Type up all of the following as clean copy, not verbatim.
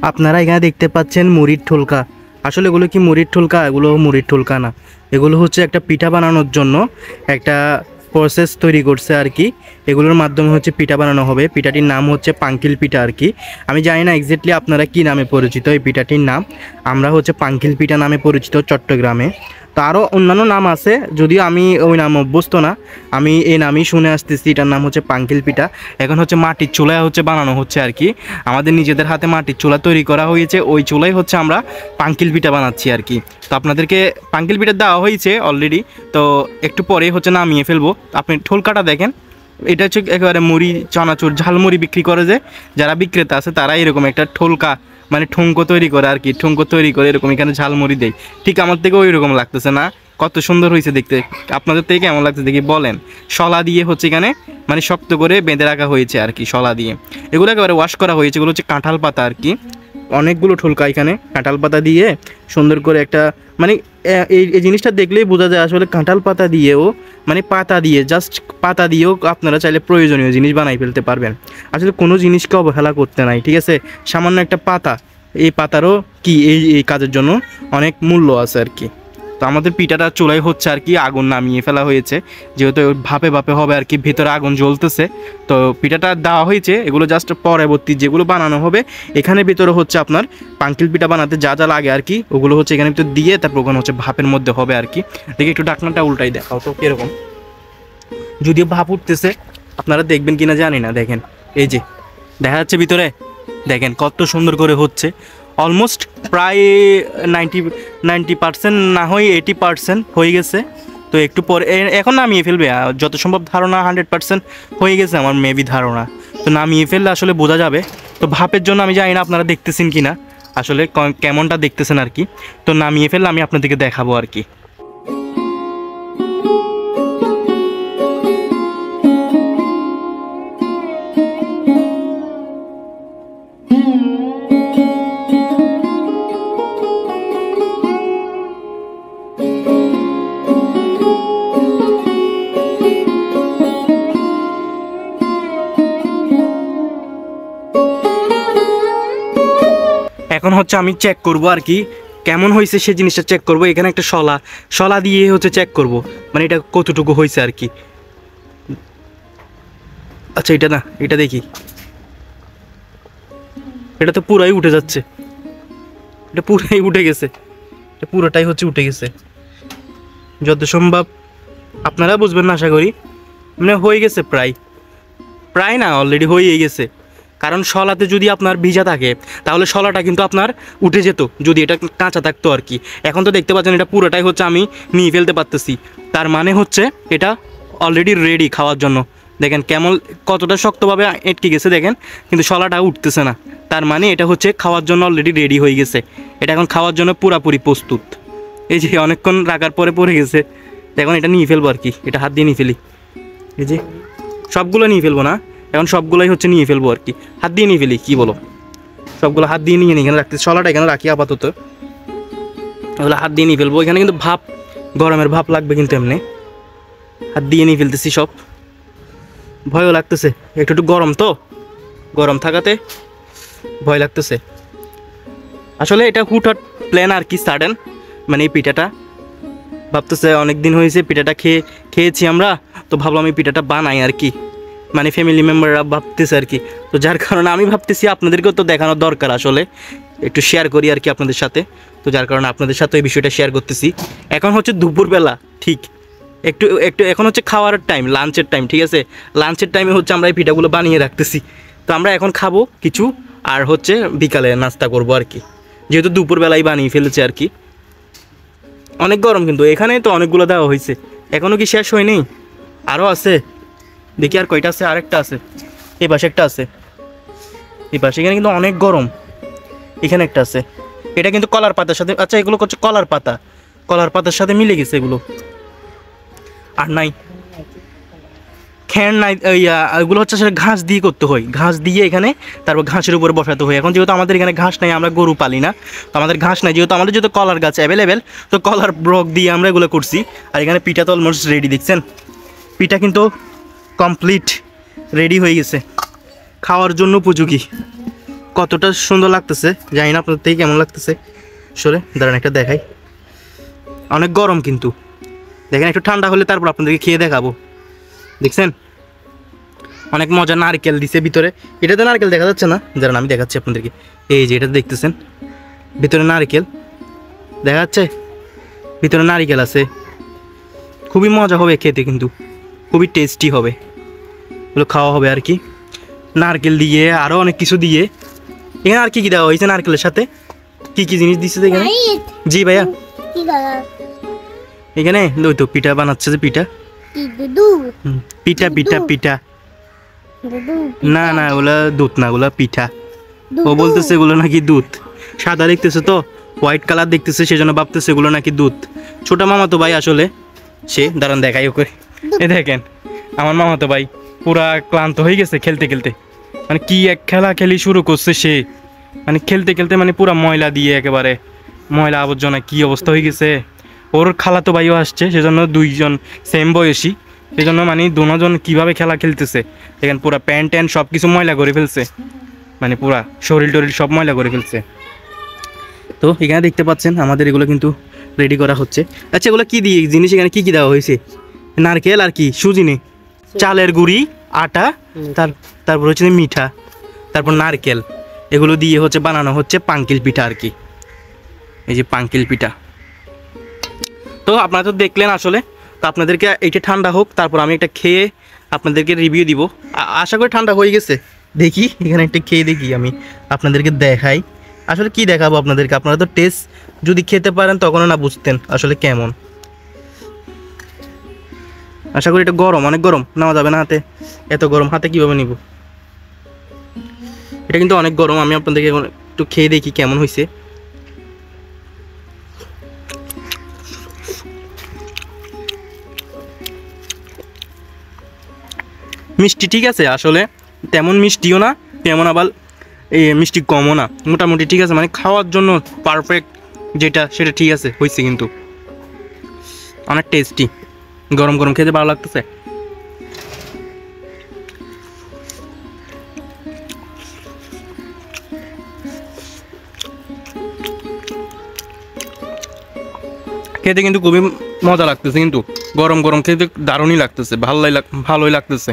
আপনারা এখানে দেখতে পাচ্ছেন মুড়ির ঠুলকা। আসলে এগুলো কি মুড়ির ঠুলকা? এগুলো মুড়ির ঠুলকা না, এগুলো হচ্ছে একটা পিঠা বানানোর জন্য একটা প্রসেস তৈরি করছে আর কি। এগুলোর মাধ্যমে হচ্ছে পিঠা বানানো হবে। পিঠাটির নাম হচ্ছে পাঙ্কিল পিঠা আর কি। আমি জানি না এক্স্যাক্টলি আপনারা কি নামে পরিচিত এই পিঠাটির নাম। আমরা হচ্ছে পাঙ্কিল পিঠা নামে পরিচিত চট্টগ্রামে। তো আরও অন্যান্য নাম আছে, যদিও আমি ওই নাম অভ্যস্ত না, আমি এই নামই শুনে আসতেছি। এটার নাম হচ্ছে পাঙ্কিল পিঠা। এখন হচ্ছে মাটির চুলায় হচ্ছে বানানো হচ্ছে আর কি। আমাদের নিজেদের হাতে মাটির চুলা তৈরি করা হয়েছে, ওই চুলাই হচ্ছে আমরা পাঙ্কিল পিঠা বানাচ্ছি আর কি। তো আপনাদেরকে পাঙ্কিল পিঠা দেওয়া হয়েছে অলরেডি, তো একটু পরে হচ্ছে নামিয়ে ফেলবো। আপনি ঠোলকাটা দেখেন, এটা হচ্ছে একেবারে মুড়ি চানাচুর ঝালমুড়ি বিক্রি করে, যে যারা বিক্রেতা আছে তারা এরকম একটা ঠোলকা মানে ঠুঙ্কো তৈরি করে আর কি। ঠুঙ্কো তৈরি করে এরকম এখানে ঝালমুড়ি দেয়। ঠিক আমার থেকে ওই রকম লাগতেছে না? কত সুন্দর হয়েছে দেখতে। আপনাদের থেকে কেমন লাগছে দেখি বলেন। শলা দিয়ে হচ্ছে এখানে মানে শক্ত করে বেঁধে রাখা হয়েছে আর কি, শলা দিয়ে। এগুলো একেবারে ওয়াশ করা হয়েছে। এগুলো হচ্ছে কাঁঠাল পাতা আর কি। অনেকগুলো ঠুলকা এখানে কাঁঠাল পাতা দিয়ে সুন্দর করে একটা মানে এই জিনিসটা দেখলেই বোঝা যায় আসলে কাঁঠাল পাতা দিয়েও মানে পাতা দিয়ে জাস্ট পাতা দিয়েও আপনারা চাইলে প্রয়োজনীয় জিনিস বানাই ফেলতে পারবেন। আসলে কোনো জিনিসকে অবহেলা করতে নাই, ঠিক আছে? সামান্য একটা পাতা, এই পাতারও কি এই কাজের জন্য অনেক মূল্য আছে আর কি। তো আমাদের পিঠাটা চুলাই হচ্ছে আর কি, আগুন নামিয়ে ফেলা হয়েছে যেহেতু ভাপে ভাপে হবে আর কি, ভেতরে আগুন জ্বলতেছে। তো পিঠাটা দেওয়া হয়েছে, এগুলো জাস্ট পরবর্তী যেগুলো বানানো হবে এখানে ভিতরে হচ্ছে আপনার পাঙ্কিল পিঠা বানাতে যা যা লাগে আর কি, ওগুলো হচ্ছে এখানে ভিতরে দিয়ে তারপর ওখানে হচ্ছে ভাপের মধ্যে হবে আর কি। দেখি একটু ঢাকনাটা উল্টাই দেখাও তো কীরকম, যদিও ভাপ উঠতেছে আপনারা দেখবেন কিনা জানি না। দেখেন এই যে দেখা যাচ্ছে ভিতরে, দেখেন কত সুন্দর করে হচ্ছে। অলমোস্ট প্রায় 90% না হয় 80% হয়ে গেছে। তো একটু পরে এখন নামিয়ে ফেলবে, যত সম্ভব ধারণা 100% হয়ে গেছে আমার মেবি ধারণা। তো নামিয়ে ফেললে আসলে বোঝা যাবে। তো ভাপের জন্য আমি জানি না আপনারা দেখতেছেন কি না, আসলে কেমনটা দেখতেছেন আর কি। তো নামিয়ে ফেললে আমি আপনাদেরকে দেখাবো আর কি। এখন হচ্ছে আমি চেক করব আর কি কেমন হয়েছে সেই জিনিসটা চেক করব। এখানে একটা শলা দিয়ে হচ্ছে চেক করব মানে এটা কতটুকু হয়েছে আর কি। আচ্ছা এটা না, এটা দেখি, এটা তো পুরাই উঠে যাচ্ছে, এটা পুরাই উঠে গেছে, এটা পুরোটাই হচ্ছে উঠে গেছে। যত সম্ভব আপনারা বুঝবেন না আশা করি, মানে হয়ে গেছে প্রায় না অলরেডি হয়েই গেছে। কারণ শলাতে যদি আপনার ভিজা থাকে তাহলে শলাটা কিন্তু আপনার উঠে যেত যদি এটা কাঁচা থাকতো আর কি। এখন তো দেখতে পাচ্ছেন এটা পুরোটাই হচ্ছে আমি নিয়ে ফেলতে পারতেছি, তার মানে হচ্ছে এটা অলরেডি রেডি খাওয়ার জন্য। দেখেন কেমন কতটা শক্তভাবে আটকে গেছে দেখেন, কিন্তু শলাটা উঠতেছে না, তার মানে এটা হচ্ছে খাওয়ার জন্য অলরেডি রেডি হয়ে গেছে। এটা এখন খাওয়ার জন্য পুরাপুরি প্রস্তুত। এই যে অনেকক্ষণ রাখার পরে পড়ে গেছে, এখন এটা নিয়ে ফেলবো আর কি, এটা হাত দিয়ে নিয়ে ফেলি। এই যে সবগুলো নিয়ে ফেলবো না, এখন সবগুলোই হচ্ছে নিয়ে ফেলবো আর কি, হাত দিয়ে নিয়ে ফেলি, কী বলো? সবগুলো হাত দিয়ে নিয়ে এখানে রাখতে, শলাটা এখানে রাখি আপাতত, ওগুলো হাত দিয়ে নিয়ে ফেলবো। এখানে কিন্তু ভাপ, গরমের ভাপ লাগবে কিন্তু এমনি, হাত দিয়ে নিয়ে ফেলতেছি সব। ভয়ও লাগতেছে একটু একটু, গরম তো, গরম থাকাতে ভয় লাগতেছে। আসলে এটা হুটহাট প্ল্যান আর কি, সাডেন মানে এই পিঠাটা ভাবতেছে অনেক দিন হয়েছে পিঠাটা খেয়েছি আমরা, তো ভাবলাম এই পিঠাটা বানাই আর কি, মানে ফ্যামিলি মেম্বাররা ভাবতেছে আর কি। তো যার কারণে আমি ভাবতেছি আপনাদেরকেও তো দেখানো দরকার, আসলে একটু শেয়ার করি আর কি আপনাদের সাথে। তো যার কারণে আপনাদের সাথে এই বিষয়টা শেয়ার করতেছি। এখন হচ্ছে দুপুরবেলা, ঠিক একটু একটু এখন হচ্ছে খাওয়ার টাইম, লাঞ্চের টাইম, ঠিক আছে? লাঞ্চের টাইমে হচ্ছে আমরা এই পিঠাগুলো বানিয়ে রাখতেছি। তো আমরা এখন খাবো কিছু, আর হচ্ছে বিকালে নাস্তা করবো আর কি, যেহেতু দুপুরবেলায় বানিয়ে ফেলেছে আর কি। অনেক গরম কিন্তু এখানে, তো অনেকগুলো দেওয়া হয়েছে, এখনও কি শেষ হয়নি, আরও আছে। দেখি আর কয়টা আছে, আরেকটা আছে, এই পাশে একটা আছে, এই পাশে। এখানে কিন্তু অনেক গরম, এখানে একটা আছে, এটা কিন্তু কলার পাতার সাথে, আচ্ছা এগুলো হচ্ছে কলার পাতার সাথে মিলে গেছে এগুলো। আর নাই খ্যার নাই, এগুলো হচ্ছে আসলে ঘাস দিয়ে করতে হয়, ঘাস দিয়ে এখানে তারপর ঘাসের উপরে বসাতে হয়। এখন যেহেতু আমাদের এখানে ঘাস নাই, আমরা গরু পালি না, তো আমাদের ঘাস নাই, যেহেতু আমাদের যেহেতু কলার গাছ অ্যাভেলেবেল, তো কলার ব্লক দিয়ে আমরা এগুলো করছি। আর এখানে পিঠা তো অলমোস্ট রেডি, দেখছেন পিঠা কিন্তু কমপ্লিট রেডি হয়ে গেছে, খাওয়ার জন্য উপযোগী। কতটা সুন্দর লাগতেছে জানি না আপনাদের থেকে কেমন লাগতেছে। আসলে দাঁড়ান একটা দেখাই, অনেক গরম কিন্তু দেখেন, একটু ঠান্ডা হলে তারপর আপনাদেরকে খেয়ে দেখাবো। দেখছেন অনেক মজা, নারকেল দিছে ভিতরে। এটাতে নারকেল দেখা যাচ্ছে না, দাঁড়ান আমি দেখাচ্ছি আপনাদেরকে। এই যে এটা দেখতেছেন ভিতরে নারকেল দেখা যাচ্ছে, ভিতরে নারকেল আছে। খুবই মজা হবে খেতে, কিন্তু খুবই টেস্টি হবে, এগুলো খাওয়া হবে আর কি। নারকেল দিয়ে আরও অনেক কিছু দিয়ে। এখানে আর কি কি দেওয়া হয়েছে নারকেলের সাথে, কি কি জিনিস দিচ্ছে এখানে? জি ভাইয়া, এখানে ওই তো পিঠা বানাচ্ছে, যে পিঠা পিঠা পিঠা পিঠা না না ওগুলা দুধ না, ওগুলা পিঠা। ও বলতেছে এগুলো নাকি দুধ, সাদা দেখতেছে তো, হোয়াইট কালার দেখতেছে, সেজন্য ভাবতেছে এগুলো নাকি দুধ। ছোট মামা তো ভাই আসলে সে, দাঁড়ান দেখাই ওকে। এ দেখেন আমার মামা তো ভাই পুরা ক্লান্ত হয়ে গেছে খেলতে খেলতে, মানে কি এক খেলা খেলি শুরু করছে সে, মানে খেলতে খেলতে মানে পুরা ময়লা দিয়ে একেবারে ময়লা আবর্জনা কি অবস্থা হয়ে গেছে। ওর খালাতো ভাইও আসছে, সেজন্য দুইজন সেম বয়সী, সেজন্য মানে দুজন কিভাবে খেলা খেলতেছে দেখেন, পুরা প্যান্ট ট্যান্ট সব কিছু ময়লা করে ফেলছে, মানে পুরা শরীর টরিল সব ময়লা করে ফেলছে। তো এখানে দেখতে পাচ্ছেন আমাদের এগুলো কিন্তু রেডি করা হচ্ছে। আচ্ছা এগুলো কি দিয়ে জিনিস, এখানে কি কি দেওয়া হয়েছে? নারকেল আর কি সুজি নেই, চালের গুঁড়ি, আটা, তারপর হচ্ছে মিঠা, তারপর নারকেল, এগুলো দিয়ে হচ্ছে বানানো হচ্ছে পাঙ্কিল পিঠা আর কি। এই যে পাঙ্কিল পিঠা। তো আপনারা তো দেখলেন আসলে, তো আপনাদেরকে এইটা ঠান্ডা হোক, তারপর আমি একটা খেয়ে আপনাদেরকে রিভিউ দিব। আশা করি ঠান্ডা হয়ে গেছে, দেখি এখানে একটা খেয়ে দেখি, আমি আপনাদেরকে দেখাই। আসলে কি দেখাবো আপনাদেরকে, আপনারা তো টেস্ট যদি খেতে পারেন তখনও না বুঝতেন আসলে কেমন। আশা করি এটা গরম, অনেক গরম, নেওয়া যাবে না হাতে, এত গরম হাতে কীভাবে নিব। এটা কিন্তু অনেক গরম, আমি আপনাদেরকে একটু খেয়ে দেখি কেমন হয়েছে। মিষ্টি ঠিক আছে আসলে, তেমন মিষ্টিও না, তেমন আবার এই মিষ্টি কমও না, মোটামুটি ঠিক আছে, মানে খাওয়ার জন্য পারফেক্ট যেটা সেটা ঠিক আছে হয়েছে, কিন্তু অনেক টেস্টি, গরম গরম খেতে ভালো লাগতেছে। খেতে কিন্তু খুবই মজা লাগতেছে, কিন্তু গরম গরম খেতে দারুণই লাগতেছে, ভালোই লাগতেছে।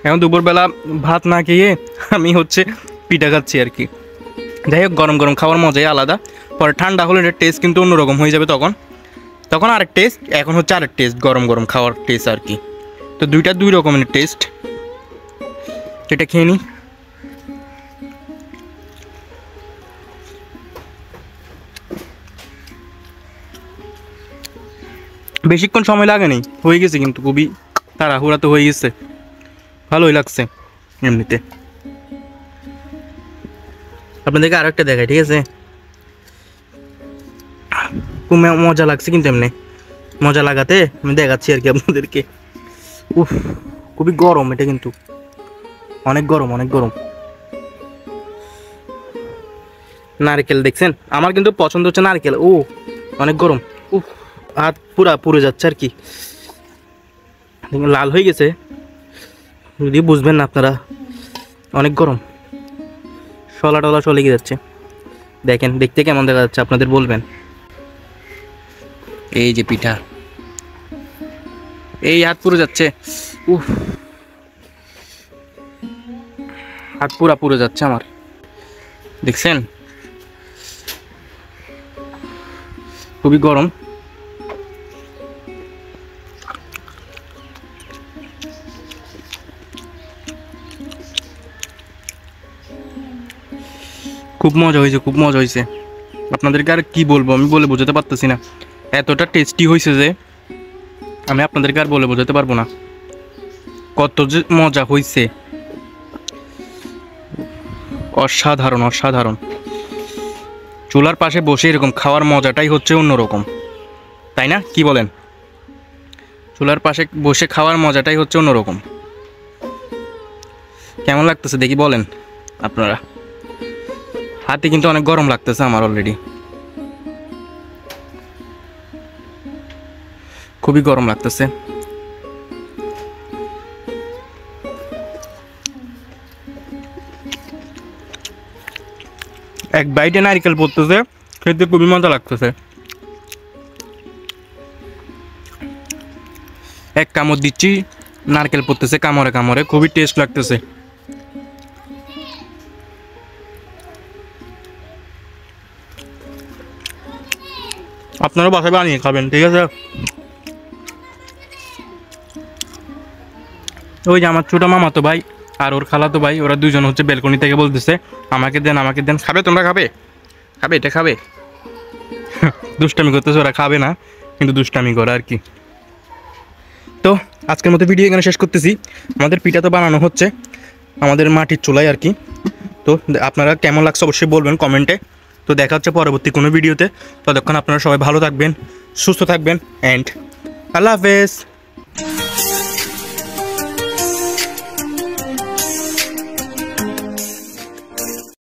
এখন দুপুরবেলা ভাত না খেয়ে আমি হচ্ছে পিঠা খাচ্ছি আর কি। যাই হোক, গরম গরম খাওয়ার মজাই আলাদা, পরে ঠান্ডা হলে এটার টেস্ট কিন্তু অন্যরকম হয়ে যাবে, তখন আরেক টেস্ট, এখন হচ্ছে আরেক টেস্ট, গরম গরম খাওয়ার টেস্ট আর কি। তো দুইটা দুই রকমের টেস্ট, এটা খেয়ে নিই। বেশিক্ষণ সময় লাগে নেই, হয়ে গেছে, কিন্তু খুবই তাড়াহুড়া তো হয়ে গেছে, ভালোই লাগছে এমনিতে। আপনাদেরকে আরো একটা দেখাই, ঠিক আছে? খুব মজা লাগছে, কিন্তু এমনি মজা লাগাতে আমি দেখাচ্ছি আর কি আপনাদেরকে। উফ, খুবই গরম এটা, কিন্তু অনেক গরম, অনেক গরম। নারকেল দেখছেন, আমার কিন্তু পছন্দ হচ্ছে নারকেল। ও অনেক গরম, উফ, হাত পুরা পুড়ে যাচ্ছে আর কি, লাল হয়ে গেছে, যদি বুঝবেন না আপনারা, অনেক গরম, শলা টলা চলে গিয়ে যাচ্ছে। দেখেন দেখতে কেমন দেখা যাচ্ছে আপনাদের বলবেন। এই যে পিঠা, এই হাত পুড়ে যাচ্ছে, উফ, হাত পুরা পুড়ে যাচ্ছে আমার, দেখছেন খুবই গরম। খুব মজা হয়েছে, খুব মজা হয়েছে, আপনাদেরকে আর কি বলবো, আমি বলে বোঝাতে পারতেছি না, এতটা টেস্টি হয়েছে যে আমি আপনাদেরকে আর বলে বোঝাতে পারবো না কত যে মজা হয়েছে, অসাধারণ অসাধারণ। চুলার পাশে বসে এরকম খাওয়ার মজাটাই হচ্ছে অন্যরকম, তাই না? কি বলেন? চুলার পাশে বসে খাওয়ার মজাটাই হচ্ছে অন্যরকম। কেমন লাগতেছে দেখি বলেন আপনারা। হাতে কিন্তু অনেক গরম লাগতেছে আমার অলরেডি, খুবই গরম লাগতেছে। এক বাইটে নারকেল পড়তেছে, খেতে খুবই মজা লাগতেছে। এক কামড় দিচ্ছি, নারকেল পড়তেছে কামড়ে কামড়ে, খুবই টেস্ট লাগতেছে। আপনারা বাসায় বানিয়ে খাবেন, ঠিক আছে? ওই যে আমার ছোট মামাতো ভাই আর ওর খালাতো ভাই, ওরা দুজন হচ্ছে বেলকনি থেকে বলতেছে আমাকে দেন আমাকে দেন। খাবে তোমরা? খাবে খাবে এটা খাবে? দুষ্টামি করতেছে, ওরা খাবে না কিন্তু দুষ্টামি করে আর কি। তো আজকের মতো ভিডিও এখানে শেষ করতেছি। আমাদের পিঠা তো বানানো হচ্ছে আমাদের মাটির চুলায় আর কি। তো আপনারা কেমন লাগছে অবশ্যই বলবেন কমেন্টে। তো দেখা হচ্ছে পরবর্তী কোনো ভিডিওতে। ততক্ষণ আপনারা সবাই ভালো থাকবেন, সুস্থ থাকবেন, অ্যান্ড আল্লাহ হাফেজ।